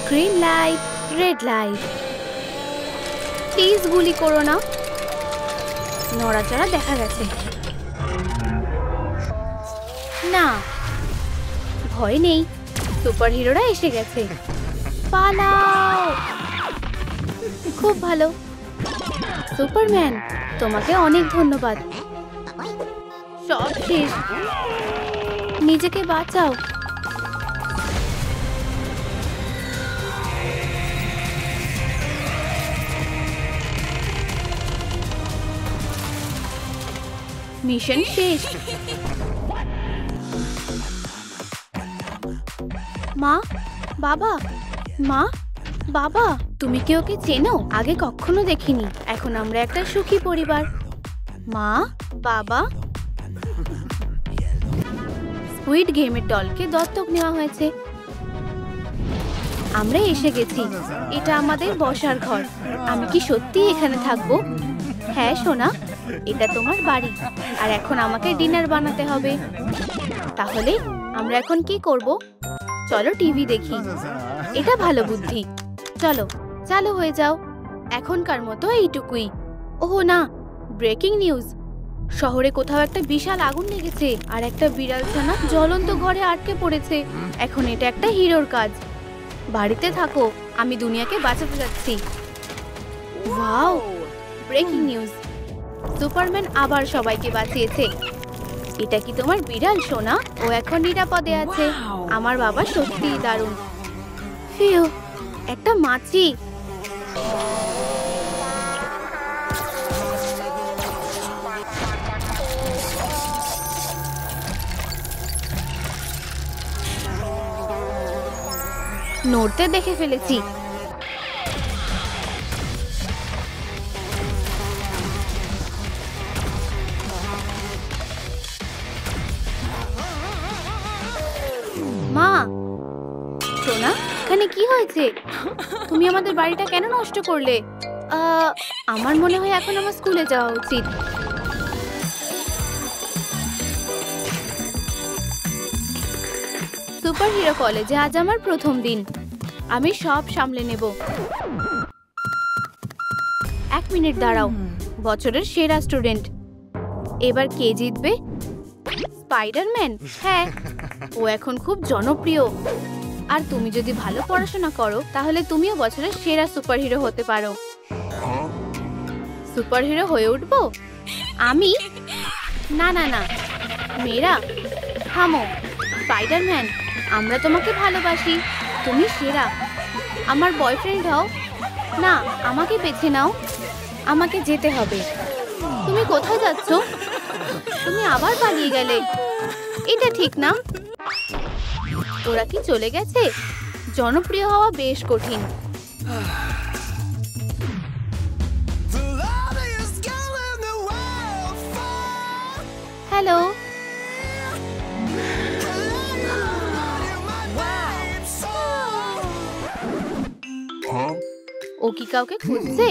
Green light, red light. Please গুলি করো না। নড়াচড়া দেখা গেছে। না, ভয় নেই, সুপার হিরোরা এসে গেছে। পালাও। খুব ভালো সুপারম্যান, তোমাকে অনেক ধন্যবাদ। সব শেষ, নিজেকে বাঁচাও। মিশন শেষ। মা, বাবা, মা, বাবা, তুমি কি ওকে চেনো? আগে কখনো দেখিনি। এখন আমরা একটা সুখী পরিবার। মা, বাবা। স্কুইড গেমের দলকে দত্তক নেওয়া হয়েছে। আমরা এসে গেছি। এটা আমাদের বসার ঘর। আমি কি সত্যি এখানে থাকবো? হ্যাঁ সোনা, এটা তোমার বাড়ি। আর এখন আমাকে ডিনার বানাতে হবে। তাহলে আমরা এখন কি করব? চলো টিভি দেখি। এটা ভালো বুদ্ধি। চলো, চালু হয়ে যাও। এখনকার মতো এইটুকুই। ওহ না, ব্রেকিং নিউজ। শহরে কোথাও একটা বিশাল আগুন লেগেছে আর একটা বিড়াল ছানা জ্বলন্ত ঘরে আটকে পড়েছে। এখন এটা একটা হিরোর কাজ। বাড়িতে থাকো, আমি দুনিয়াকে বাঁচাতে যাচ্ছি। Wow, breaking news. সুপারম্যান আবার সবাইকে বাঁচিয়েছে। এটা কি তোমার বিড়াল সোনা? ও এখন নিরাপদে আছে। আমার বাবা সত্যিই দারুণ। ফিউ, একটা মাছি। নড়তে দেখে ফেলেছি। মা, সোনা, এখানে কি হয়েছে? তুমি আমাদের বাড়িটা কেন নষ্ট করলে? আমার মনে হয় এখন আমার স্কুলে যাওয়া উচিত। সুপার হিরো কলেজে আজ আমার প্রথম দিন। আমি সব সামলে নেব। 1 মিনিট দাঁড়াও। বছরের সেরা স্টুডেন্ট। এবার কে জিতবে? স্পাইডারম্যান। হ্যাঁ, ও এখন খুব জনপ্রিয়। আর তুমি যদি ভালো পড়াশোনা করো তাহলে তুমিও বছরের সেরা সুপারহিরো হতে পারো। সুপারহিরো হয়ে উঠবো আমি? না না না, মেয়েরা থামো। স্পাইডারম্যান, আমরা তোমাকে ভালোবাসি। তুমি সেরা। আমার বয়ফ্রেন্ড হও। না, আমাকে বেছে নাও। আমাকে যেতে হবে। তুমি কোথায় যাচ্ছ? তুমি আবার পালিয়ে গেলে। এটা ঠিক না। ওরা কি চলে গেছে? জনপ্রিয় হওয়া বেশ কঠিন। হ্যালো। ও কি কাউকে খুঁজছে?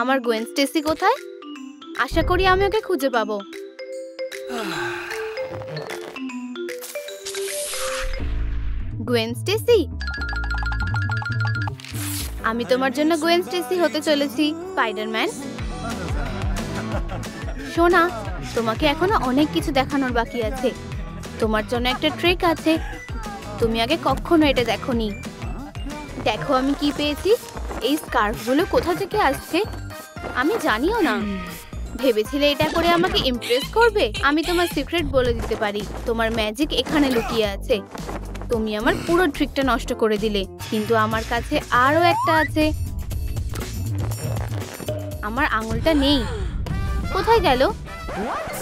আমার গোয়েন স্টেসি কোথায়? আশা করি আমি ওকে খুঁজে পাবো। গোয়েন স্টেসি, আমি তোমার জন্য গোয়েন স্টেসি হতে চলেছি। স্পাইডারম্যান, সোনা, তোমাকে এখনো অনেক কিছু দেখানোর বাকি আছে। তোমার জন্য একটা ট্রিক আছে। তুমি আগে কখনো এটা দেখোনি। দেখো আমি কি পেয়েছি। এই স্কার্ফগুলো কোথা থেকে আসছে আমি জানিও না। ভেবেছিলে এটা করে আমাকে ইমপ্রেস করবে? আমি তোমার সিক্রেট বলে দিতে পারি। তোমার ম্যাজিক এখানে লুকিয়ে আছে। তুমি আমার পুরো ট্রিকটা নষ্ট করে দিলে। কিন্তু আমার কাছে আরো একটা আছে। আমার আঙুলটা নেই। কোথায় গেল?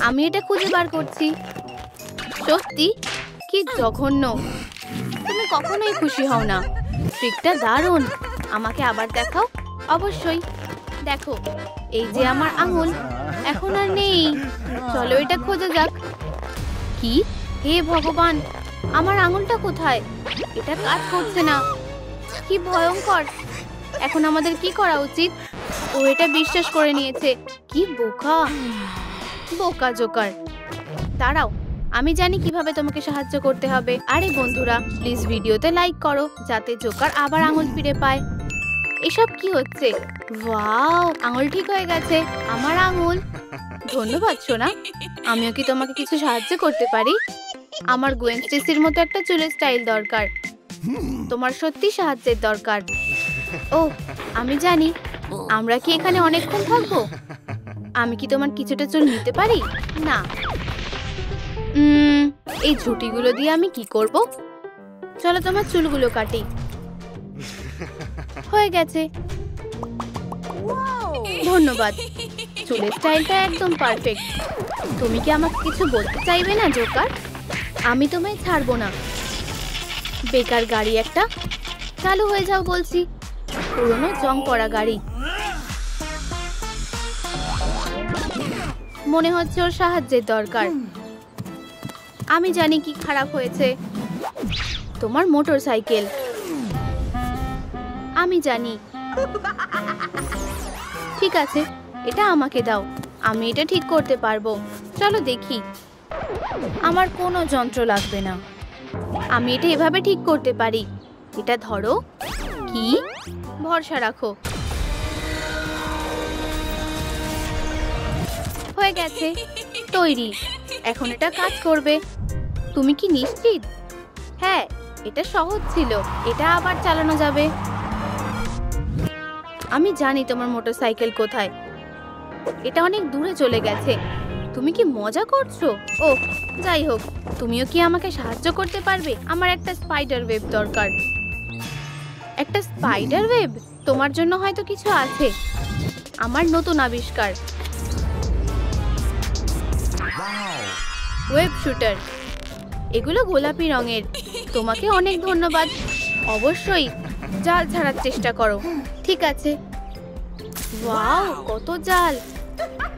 আমি এটা খুঁজে বার করছি। সত্যি? কি জঘন্য! তুমি কখনোই খুশি হও না। ট্রিকটা দারুণ। আমাকে আবার দেখাও। অবশ্যই। দেখো, এই যে আমার আঙুল এখন আর নেই। চলো এটা খোঁজা যাক। কি? হে ভগবান, আমার আঙুলটা কোথায়? এটা কাজ করছে না। কি ভয়ঙ্কর! এখন আমাদের কি করা উচিত? ও এটা বিশ্বাস করে নিয়েছে। কি বোকা, বোকা জোকার। দাঁড়াও, আমি জানি কিভাবে তোমাকে সাহায্য করতে হবে। আরে বন্ধুরা, প্লিজ ভিডিওতে লাইক করো যাতে জোকার আবার আঙুল ফিরে পায়। এসব কি হচ্ছে? ওয়াও, আঙুল ঠিক হয়ে গেছে। আমার আঙুল। ধন্যবাদ সোনা। আমিও কি তোমাকে কিছু সাহায্য করতে পারি? আমার গোয়েন স্টেসির মতো একটা চুলের স্টাইল দরকার। তোমার সত্যি সাহায্যের দরকার। ও, আমি জানি। আমরা কি এখানে অনেকক্ষণ থাকবো? আমি কি তোমার কিছুটা চুল নিতে পারি? না। এই ঝুঁটিগুলো দিয়ে আমি কি করব? চলো তোমার চুলগুলো কাটি। হয়ে গেছে। ধন্যবাদ। চুলের স্টাইলটা একদম পারফেক্ট। তুমি কি আমাকে কিছু বলতে চাইবে না জোকার? আমি তোমায় ছাড়বো না। বেকার গাড়ি একটা। চালু হয়ে যাও বলছি। পুরনো জং পড়া গাড়ি। মনে হচ্ছে ওর সাহায্যের দরকার। আমি জানি কি খারাপ হয়েছে। তোমার মোটর সাইকেল। আমি জানি। ঠিক আছে, এটা আমাকে দাও। আমি এটা ঠিক করতে পারবো। চলো দেখি। আমার কোনো যন্ত্র লাগবে না। আমি এটা এভাবে ঠিক করতে পারি। এটা ধরো। কি? ভরসা রাখো। হয়ে গেছে। তৈরি। এখন এটা কাজ করবে। তুমি কি নিশ্চিত? হ্যাঁ, এটা সহজ ছিল। এটা আবার চালানো যাবে। আমি জানি তোমার মোটরসাইকেল কোথায়। এটা অনেক দূরে চলে গেছে। তুমি কি মজা করছো? ও, যাই হোক, তুমিও কি আমাকে সাহায্য করতে পারবে? আমার একটা স্পাইডার ওয়েব দরকার। একটা স্পাইডার ওয়েব? তোমার জন্য হয়তো কিছু আছে। আমার নতুন আবিষ্কার। Web shooter. এগুলো গোলাপি রঙের। তোমাকে অনেক ধন্যবাদ। অবশ্যই জাল ছাড়ার চেষ্টা করো। ঠিক আছে। ওয়াও, কত জাল।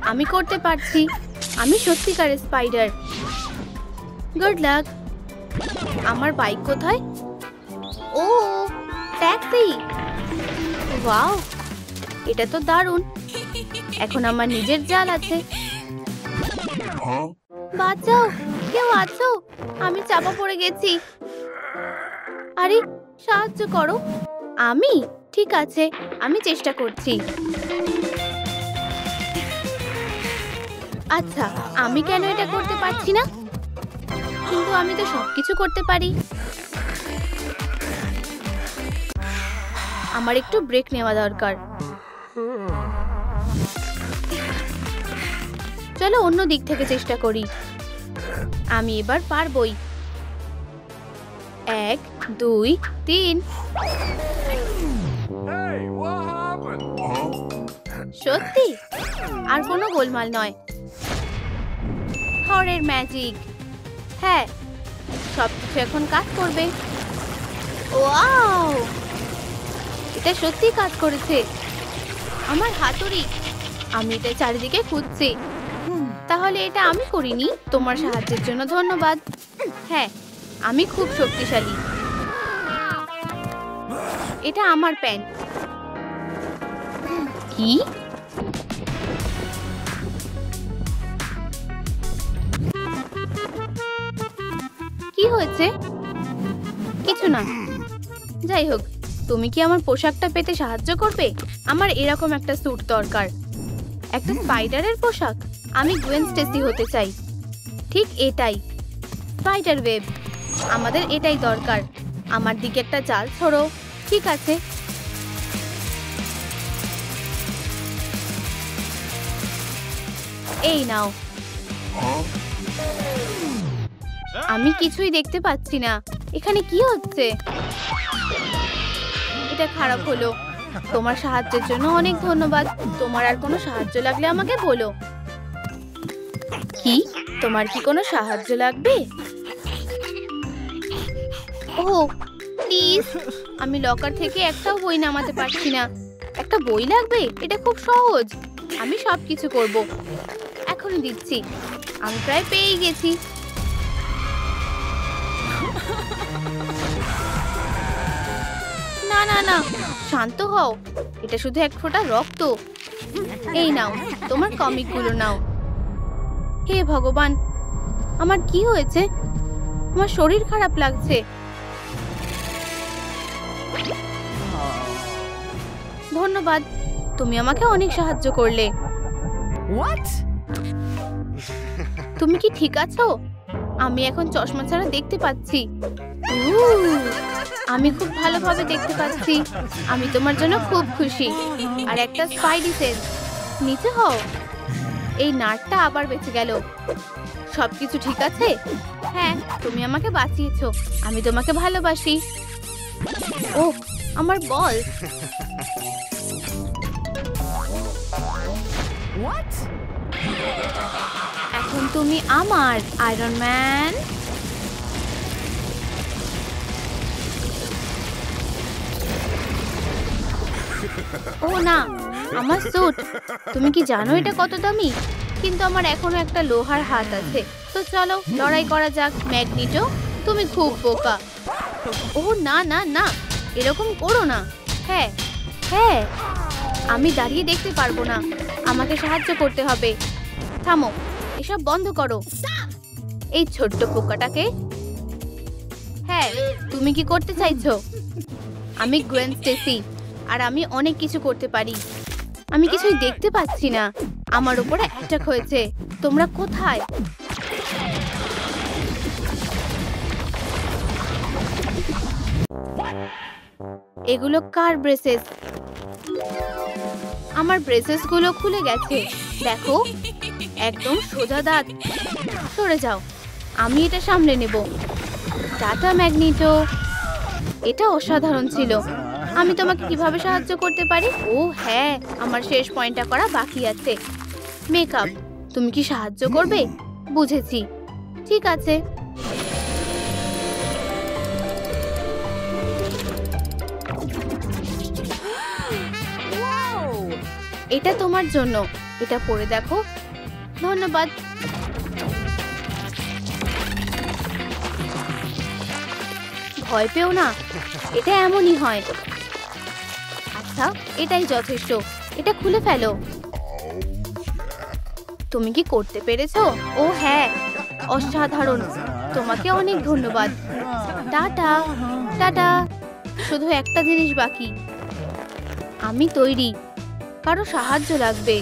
আমি করতে পারছি। আমি সত্যিকারের স্পাইডার। Good luck. আমার বাইক কোথায়? ও, ট্যাক্সি। ওয়াও, এটা তো দারুণ। এখন আমার নিজের জাল আছে। বাঁচাও, কেউ আছো? আমি চাপা পড়ে গেছি। আরে, সাহায্য করো। আমি? ঠিক আছে, আমি চেষ্টা করছি। আচ্ছা, আমি কেন এটা করতে পারছি না? কিন্তু আমি তো সবকিছু করতে পারি। আমার একটু ব্রেক নেওয়া দরকার। চলো অন্য দিক থেকে চেষ্টা করি। আমি এবার পারবই। 1, 2, 3। সত্যি? আর কোনো গোলমাল নয়। থরের ম্যাজিক। হ্যাঁ, সবকিছু এখন কাজ করবে। ওয়াও, এটা সত্যি কাজ করেছে। আমার হাতুড়ি। আমি এটা চারিদিকে খুঁজছি। তাহলে এটা আমি করিনি। তোমার সাহায্যের জন্য ধন্যবাদ। হ্যাঁ, আমি খুব শক্তিশালী। এটা আমার প্যান্ট। কি? কি হয়েছে? কিছু না। যাই হোক, তুমি কি আমার পোশাকটা পেতে সাহায্য করবে? আমার এরকম একটা স্যুট দরকার। একটা স্পাইডারের পোশাক। আমি গোয়েন স্টেসি হতে চাই। ঠিক এটাই। Spider web. আমাদের এটাই দরকার। আমার দিকে একটা জাল ছড়ো। ঠিক আছে। এই নাও। আমি কিছুই দেখতে পাচ্ছি না। এখানে কি হচ্ছে? এটা খারাপ হলো। তোমার সাহায্যের জন্য অনেক ধন্যবাদ। তোমার আর কোনো সাহায্য লাগলে আমাকে বলো। কি? তোমার কি কোনো সাহায্য লাগবে? ও, প্লিজ। আমি লকার থেকে একটাও বই নামাতে পারছি না। একটা বই লাগবে? এটা খুব সহজ। আমি সবকিছু করব। এখনই দিচ্ছি। আমি প্রায় পেয়েই গেছি। না না না, শান্ত হও। এটা শুধু এক ফোঁটা রক্ত। এই নাও, তোমার কমিকগুলো নাও। হে ভগবান, আমার কি হয়েছে? আমার শরীর খারাপ লাগছে। ধন্যবাদ, তুমি আমাকে অনেক সাহায্য করলে। তুমি কি ঠিক আছো? আমি এখন চশমা ছাড়া দেখতে পাচ্ছি। আমি খুব ভালোভাবে দেখতে পাচ্ছি। আমি তোমার জন্য খুব খুশি। আর একটা স্পাইডি সেন্স। নিচে হও। এই নাটটা আবার বেঁচে গেল। সবকিছু ঠিক আছে? হ্যাঁ, তুমি আমাকে বাঁচিয়েছো। আমি তোমাকে ভালোবাসি। ও, আমার বল। এখন তুমি আমার আয়রন ম্যান। ও না, আমার স্যুট। তুমি কি জানো এটা কত দামি? কিন্তু আমার এখনো একটা লোহার হাত আছে। তো চলো লড়াই করা যাক। ম্যাগনিটো, তুমি খুব বোকা। ও না না না, এরকম করো না। হ্যাঁ হ্যাঁ, আমি দাঁড়িয়ে দেখতে পারবো না। আমাকে সাহায্য করতে হবে। থামো, এসব বন্ধ করো। এই ছোট্ট পোকাটাকে। হ্যাঁ, তুমি কি করতে চাইছো? আমি গ্রেন স্টেসি, আর আমি অনেক কিছু করতে পারি। আমি কিছুই দেখতে পাচ্ছি না। আমার উপরে অ্যাটাক হয়েছে। তোমরা কোথায়? এগুলো কার ব্রেসেস? আমার ব্রেসেস গুলো খুলে গেছে। দেখো, একদম সোজা দাঁত। সরে যাও, আমি এটা সামলে নেব। টাটা ম্যাগনিটো। এটা অসাধারণ ছিল। আমি তোমাকে কিভাবে সাহায্য করতে পারি? ও হ্যাঁ, আমার শেষ পয়েন্টটা করা বাকি আছে। মেকআপ। তুমি কি সাহায্য করবে? বুঝেছি, ঠিক আছে। এটা তোমার জন্য। এটা পরে দেখো। ধন্যবাদ। ভয় পেও না, এটা এমনই হয়। আচ্ছা, এটাই যথেষ্ট। এটা খুলে ফেলো। তুমি কি করতে পেরেছো? ও হ্যাঁ, অসাধারণ। তোমাকে অনেক ধন্যবাদ। Tata tata. শুধু একটা জিনিস বাকি। আমি তৈরি। কারো সাহায্য লাগবে।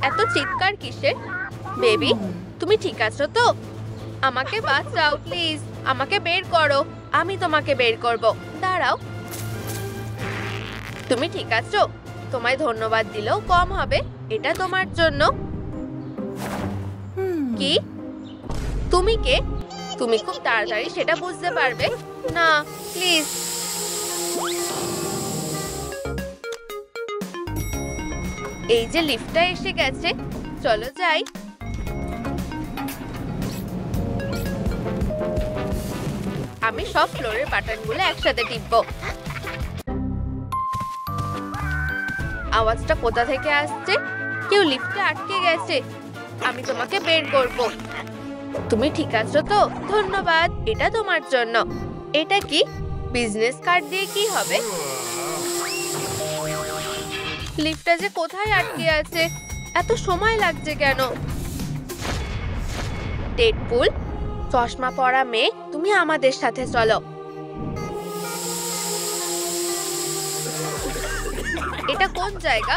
এত চিৎকার কিসের? বেবি, তুমি ঠিক আছো তো? আমাকে বাঁচাও প্লিজ। আমাকে বের করো। আমি তোমাকে বের করব। দাঁড়াও। তুমি ঠিক আছো? তোমায় ধন্যবাদ দিলেও কম হবে। এটা তোমার জন্য। কি? তুমি কে? তুমি খুব তাড়াতাড়ি সেটা বুঝতে পারবে না। প্লিজ। এই যে লিফটটা এসে গেছে, চলো যাই। আমি সব ফ্লোরের বাটনগুলো একসাথে টিপব। আওয়াজটা কোথা থেকে আসছে? কেউ লিফটে আটকে গেছে। আমি তোমাকে বের করব। তুমি ঠিক আছো তো? ধন্যবাদ। এটা তোমার জন্য। এটা কি? বিজনেস কার্ড দিয়ে কি হবে? লিফটটা যে কোথায় আটকে আছে? এত সময় লাগছে কেন? ডেডপুল, চশমা পরা মেয়ে, তুমি আমাদের সাথে চলো। এটা কোন জায়গা?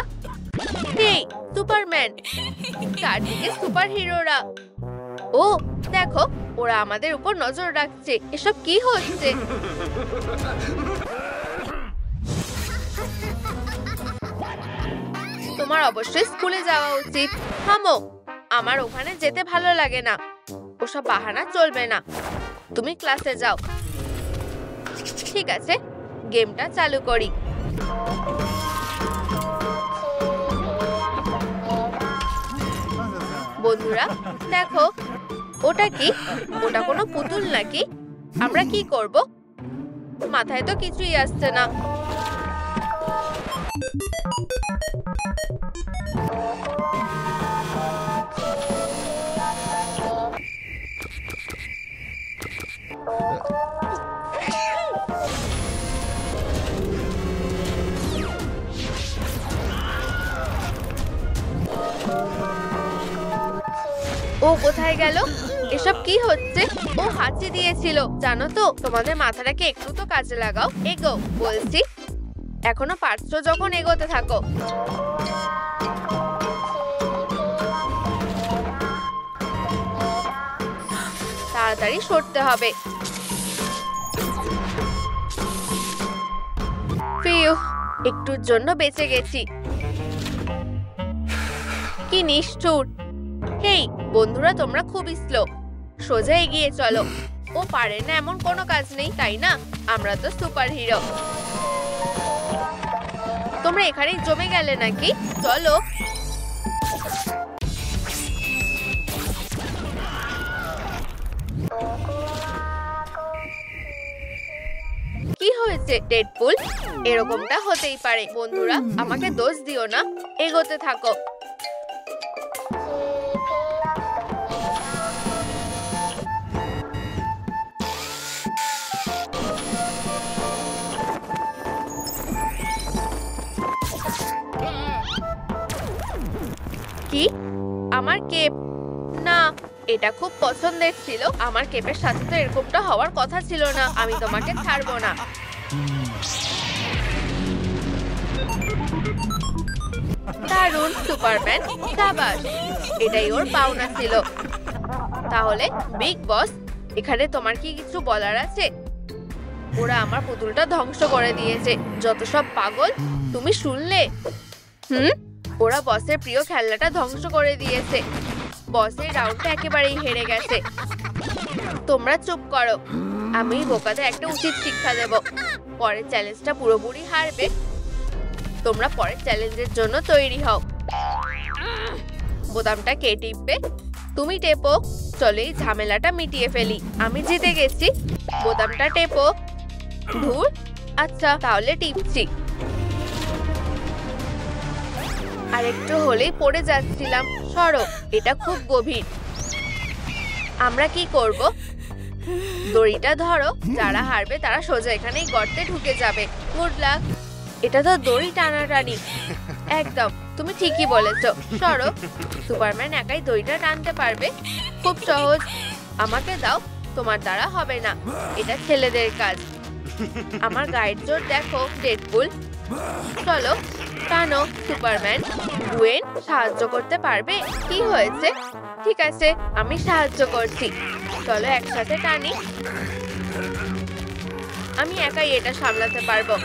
হেই, সুপারম্যান। চারদিকে সুপার হিরোরা। ও দেখো, ওরা আমাদের উপর নজর রাখছে। এসব কি হচ্ছে? তোমার অবশ্যই স্কুলে যাওয়া উচিত। থামো, আমার ওখানে যেতে ভালো লাগে না। ওসব বাহানা চলবে না। তুমি ক্লাসে যাও। ঠিক আছে, গেমটা চালু করি। বন্ধুরা দেখো, ওটা কি? ওটা কোনো পুতুল নাকি? আমরা কি করব? মাথায় তো কিছুই আসছে না। ও কোথায় গেল? এসব কি হচ্ছে? ও হাঁচি দিয়েছিল জানো তো। তোমাদের মাথাটাকে একটু তো কাজে লাগাও। এগো বলছি। এখনো পারছো যখন এগোতে থাকো। তাড়াতাড়ি সরতে হবে। ফিউ, একটুর জন্য বেঁচে গেছি। কি নিষ্ঠুর। হেই বন্ধুরা, তোমরা খুবই স্লো। সোজা এগিয়ে চলো। ও পারে না এমন কোনো কাজ নেই, তাই না? আমরা তো সুপার হিরো। তোমরা এখানেই জমে গেলে নাকি? চলো। কি হয়েছে ডেডপুল? এরকমটা হতেই পারে। বন্ধুরা আমাকে দোষ দিও না, এগোতে থাকো। কি? আমার কেপ? না, এটা খুব পছন্দের ছিল। আমার কেপের সাথে তো এরকমটা হওয়ার কথা ছিল না। আমি তোমাকে ছাড়বো না। দারুণ সুপারম্যান, সাবাস। এটাই ওর পাওনা ছিল। তাহলে বিগ বস, এখানে তোমার কি কিছু বলার আছে? ওরা আমার পুতুলটা ধ্বংস করে দিয়েছে। যত সব পাগল। তুমি শুনলে? ওরা বসের প্রিয় খেলনাটা ধ্বংস করে দিয়েছে। বসের রাউন্ডটা একেবারেই হেরে গেছে। তোমরা চুপ করো। আমি বোকাদের একটা উচিত শিক্ষা দেব। পরের চ্যালেঞ্জটা পুরোপুরি হারবে। তোমরা পরের চ্যালেঞ্জের জন্য তৈরি হও। বোতামটা কে টিপবে? তুমি টেপো। চলো এই ঝামেলাটা মিটিয়ে ফেলি। আমি জিতে গেছি। বোতামটা টেপো। ধুর। আচ্ছা তাহলে টিপছি। আরেকটু হলেই পড়ে যাচ্ছিলাম। সরো, এটা খুব গভীর। আমরা কি করব? দড়িটা ধরো। যারা হারবে তারা সোজা এখানেই গর্তে ঢুকে যাবে। Good luck. এটা তো দড়ি টানাটানি। একদম, তুমি ঠিকই বলেছো। সরো। সুপারম্যান একাই দড়িটা টানতে পারবে? খুব সহজ। আমাকে দাও। তোমার দ্বারা হবে না। এটা ছেলেদের কাজ। আমার গায়ের জোর দেখো ডেডপুল। চলো টানো সুপারম্যান। গুয়েন সাহায্য করতে পারবে? কি হয়েছে? ঠিক আছে, আমি সাহায্য করছি। চলো একসাথে টানি। আমি একাই এটা সামলাতে পারবো।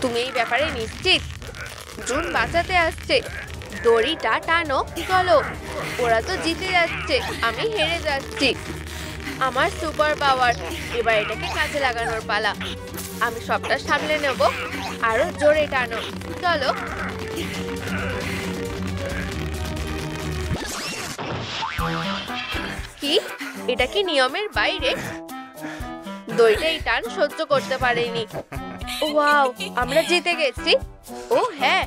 তুমি এই ব্যাপারে নিশ্চিত? জুন বাঁচাতে আসছে। দড়িটা টানো। চলো। ওরা তো জিতে যাচ্ছে, আমি হেরে যাচ্ছি। আমার সুপার পাওয়ার। এবার এটাকে কাজে লাগানোর পালা। আমি সবটা সামলে নেব। আরো জোরে টানো। চলো। কি? এটা কি নিয়মের বাইরে? দড়িটা এই টান সহ্য করতে পারেনি। ওয়াও, আমরা জিতে গেছি। ও হ্যাঁ,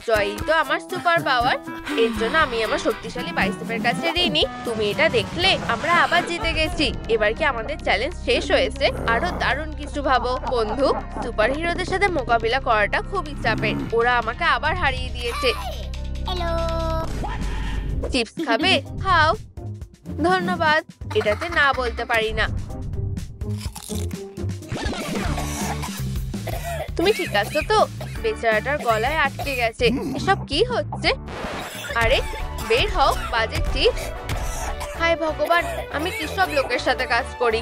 জয়ই তো আমার সুপার পাওয়ার। এর জন্য আমি আমার শক্তিশালী বাইসেপের কাছে ঋণী। তুমি এটা দেখলে? আমরা আবার জিতে গেছি। এবার কি আমাদের চ্যালেঞ্জ শেষ হয়েছে? আরো দারুণ কিছু ভাবো বন্ধু। সুপার হিরোদের সাথে মোকাবিলা করাটা খুবই চাপের। ওরা আমাকে আবার হারিয়ে দিয়েছে। চিপস খাবে? খাও। ধন্যবাদ। এটাতে না বলতে পারি না। তুমি ঠিক আছো তো? বেচারাটার গলায় আটকে গেছে। এসব কি হচ্ছে? আরে বের হও, বাজে চিপস। হায় ভগবান, আমি কি সব লোকের সাথে কাজ করি।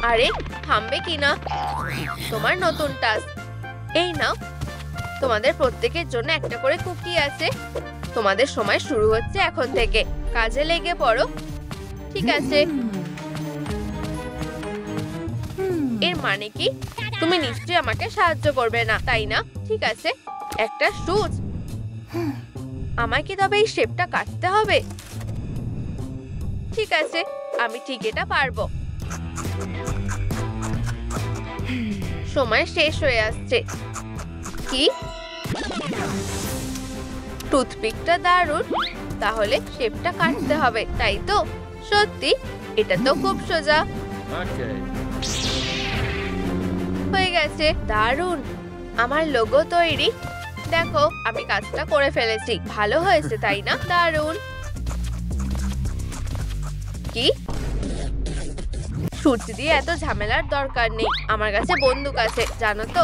আরে থামবে কিনা? তোমার নতুন টাস্ক। এই নাও। তোমাদের প্রত্যেকের জন্য একটা করে কুকি আছে। তোমাদের সময় শুরু হচ্ছে এখন থেকে। কাজে লেগে পড়ো। ঠিক আছে। এর মানে কি? তুমি নিশ্চয়ই আমাকে সাহায্য করবে না, তাই না? ঠিক আছে, একটা সুচ। আমায় কি তবে এই শেপটা কাটতে হবে? ঠিক আছে, আমি ঠিক এটা পারবো। সময় শেষ হয়ে আসছে। কি? টুথপিকটা দারুণ। তাহলে শেপটা কাটতে হবে, তাই তো? সত্যি? এটা তো খুব সোজা। হয়ে গেছে। দারুণ। আমার লোগো তৈরি। দেখো, আমি কাজটা করে ফেলেছি। ভালো হয়েছে তাই না? দারুণ। কি? ছুটি দিয়ে এত ঝামেলার দরকার নেই, আমার কাছে বন্দুক আছে জানো তো।